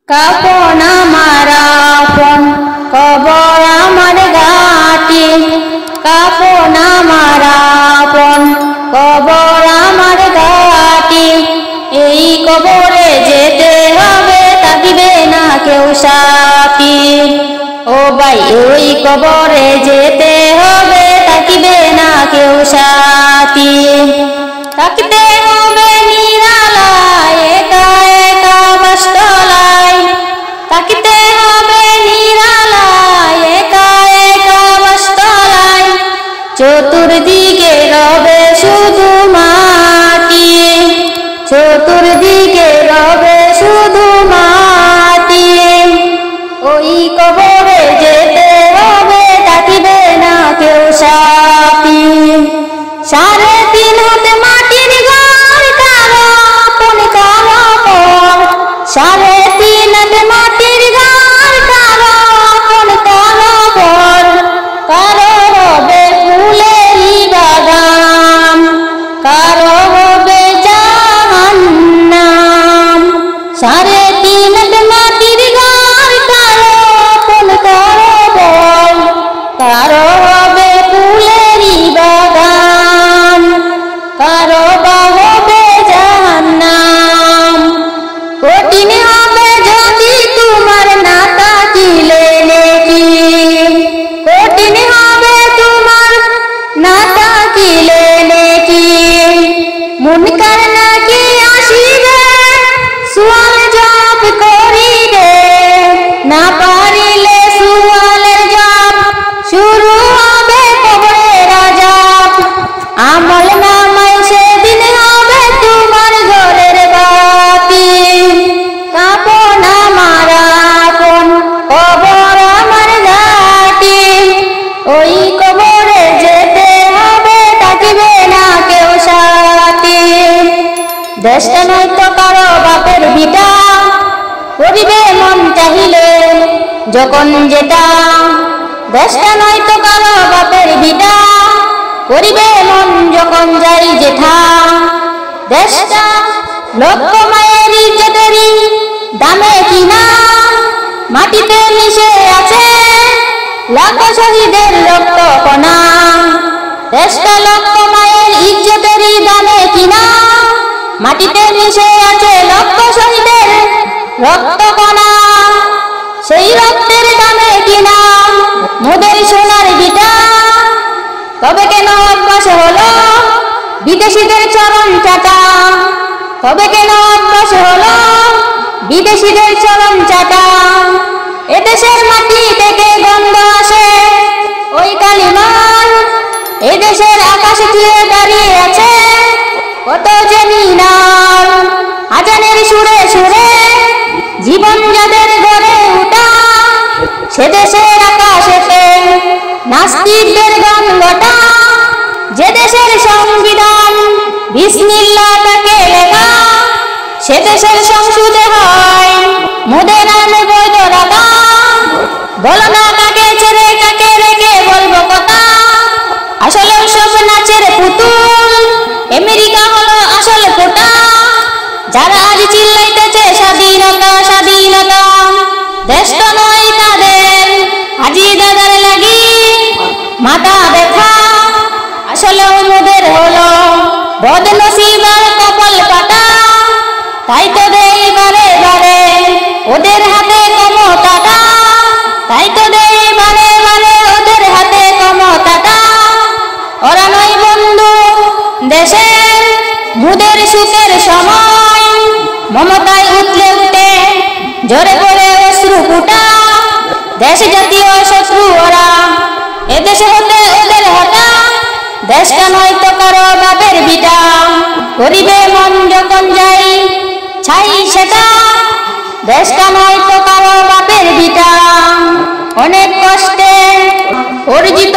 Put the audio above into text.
কাপন আমার আপন কবর আমার ঘাটি, কাপন আমার আপন কবর আমার ঘাটি। এই কবরে যেতে হবে, থাকিবে না কেউ সাথী। ও ভাই ওই কবরে যেতে হবে, থাকিবে না কেউ সাথী। থাকতে হবে নিরালায় একা একা বাসতলায়, থাকতে হবে নিরালায় একা একা বাসতলায়। চতুর্দিকে রবে শুধু মাটি, চতুর্দিকে রবে শুধু মাটি। ওই কবরে যেতে হবে, থাকিবে না কেউ সাথী। 3.5 হাত মাটির ঘর কারো আপন কারো পর, 3.5 হাত মাটির ঘর কারো আপন কারো পর। কারো হবে ফুলেরই বাগান, কারো হবে জাহান্নাম। 3.5 হাত মাটির ঘর কারো আপন কারো পর, কারো হবে ফুলেরই বাগান, কারো বা হবে জাহান্নাম। কঠিন হবে যদি তোমার না থাকিলে নেকি, কঠিন হবে তোমার না থাকিলে নেকি। মুনকার নাকি আসিবে, সুয়াল জবাব করিবে, না পারিলে সুয়ালের জবাব শুরু হবে কবরের আযাব। আমল নামায় সেদিন হবে তোমার ঘরের বাতি, কাপন আমার আপন কবর আমার ঘাটি। ওই কবরে যেতে হবে, থাকিবে না কেউ সাথী। দেশটা নয়তো কারো বাপের ভিটা, করিবে মন চাহিলে যখন যেটা। দেশটা নয়তো কারো বাপের ভিটা, করিবে মন যখন যাই যেথা। দেশটা লক্ষ মায়ের ইজ্জতেরই দামে কিনা, মাটিতে মিশে আছে লাখ শহীদের রক্ত কণা। দেশটা লক্ষ মায়ের ইজ্জতেরই দামে কিনা, মাটিতে মিশে আছে লক্ষ শহীদের রক্ত কণা। সেই রক্তের দামে কিনা মোদের সোনার ভিটা, তবে কেন অভ্যাস হলো বিদেশিদের চরণ চাটা, তবে কেন অভ্যাস হলো বিদেশিদের চরণ চাটা। এদেশের মাটি থেকে গন্ধ আসে ওই কালিমার, এদেশের আকাশ ছুঁয়ে দাঁড়িয়ে আছে কত যে মিনার। আজানের সুরে সুরে জীবন যাদের গড়ে উঠা, সে দেশের আকাশেতে নাস্তিকদের গান গোটা। যে দেশের সংবিধান বিসমিল্লাহ তাকে লেখা, সে দেশের সংসদে হয় মোদের নামে বৈধ রাখা। বলো না কাকে ছেড়ে কাকে রেখে বলবো কথা, আসলেও সব নাচের পুতুল, আমেরিকা হলো আসল কোটা। যারা আজ চিল্লাইতেছে স্বাধীনতা স্বাধীনতা, দেশটা নয় তাদের হাজি দাদার লাগি মাথা ব্যথা। আসলেও মোদের হলো বদনসিব আর কপাল কাটা, তাই তো দেই বারে বারে ওদের হাতে ক্ষমতাটা, তাই তো দেই বারে বারে ওদের হাতে ক্ষমতাটা। ওরা নয় বন্ধু দেশের মুদের সুখের সময়, মমতায় উঠলে উঠে জোরে করে অশ্রু ফুটা। দেশ জাতীয় শত্রু ওরা, এদেশে হতে ওদের হটা। দেশটা নয়তো কারো বাপের ভিটা, করিবে মন যখন যাই ছাই সেটা। দেশটা নয়তো কারো বাপের ভিটা, অনেক কষ্টে অর্জিত